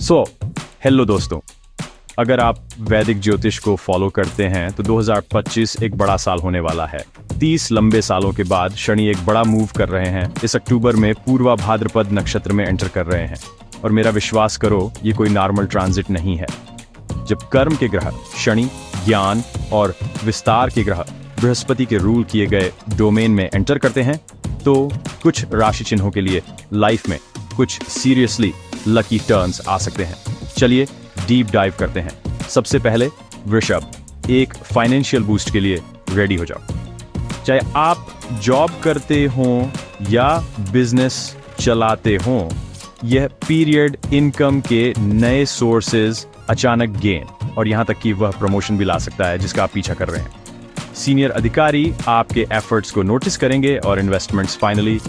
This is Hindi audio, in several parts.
सो हेलो दोस्तों, अगर आप वैदिक ज्योतिष को फॉलो करते हैं तो 2025 एक बड़ा साल होने वाला है। 30 लंबे सालों के बाद शनि एक बड़ा मूव कर रहे हैं। इस अक्टूबर में पूर्वा भाद्रपद नक्षत्र में एंटर कर रहे हैं और मेरा विश्वास करो, ये कोई नॉर्मल ट्रांजिट नहीं है। जब कर्म के ग्रह शनि, ज्ञान और विस्तार के ग्रह बृहस्पति के रूल किए गए डोमेन में एंटर करते हैं तो कुछ राशि चिन्हों के लिए लाइफ में कुछ सीरियसली लकी टर्न्स आ सकते हैं। चलिए डीप डाइव करते हैं। सबसे पहले वृषभ, एक फाइनेंशियल बूस्ट के लिए रेडी हो जाओ। चाहे आप जॉब करते हो या बिजनेस चलाते हो, यह पीरियड इनकम के नए सोर्सेज, अचानक गेन और यहां तक कि वह प्रमोशन भी ला सकता है जिसका आप पीछा कर रहे हैं। सीनियर अधिकारी आपके एफर्ट्स को नोटिस करेंगे और इन्वेस्टमेंट्स फाइनली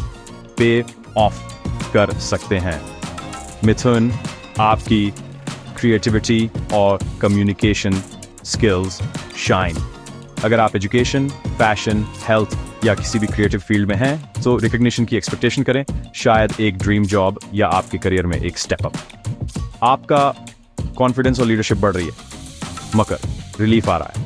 पे ऑफ कर सकते हैं। मिथुन, आपकी क्रिएटिविटी और कम्युनिकेशन स्किल्स शाइन। अगर आप एजुकेशन, फैशन, हेल्थ या किसी भी क्रिएटिव फील्ड में हैं तो रिकग्निशन की एक्सपेक्टेशन करें, शायद एक ड्रीम जॉब या आपके करियर में एक स्टेप अप। आपका कॉन्फिडेंस और लीडरशिप बढ़ रही है। मकर, रिलीफ आ रहा है।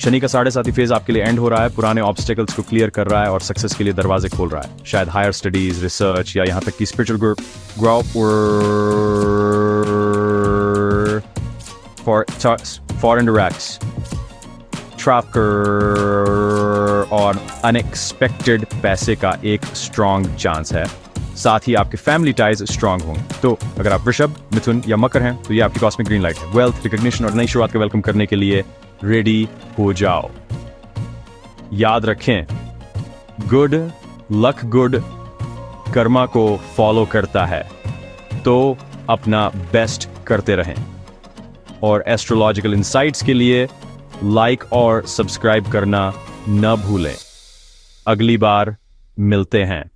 शनि का 7.5 फेज आपके लिए एंड हो रहा है, पुराने ऑब्स्टेकल्स को क्लियर कर रहा है और सक्सेस के लिए दरवाजे खोल रहा है। शायद हायर स्टडीज, रिसर्च या यहाँ तक कि spiritual growth foreign directs, trafficker और अनएक्सपेक्टेड पैसे का एक स्ट्रॉन्ग चांस है। साथ ही आपके फैमिली टाइज स्ट्रांग होंगे। तो अगर आप वृषभ, मिथुन या मकर हैं तो ये आपकी कॉस्मिक ग्रीन लाइट है। वेल्थ, रिकग्निशन और नई शुरुआत को वेलकम करने के लिए रेडी हो जाओ। याद रखें, गुड लक गुड कर्मा को फॉलो करता है, तो अपना बेस्ट करते रहें। और एस्ट्रोलॉजिकल इंसाइट्स के लिए लाइक और सब्सक्राइब करना न भूलें। अगली बार मिलते हैं।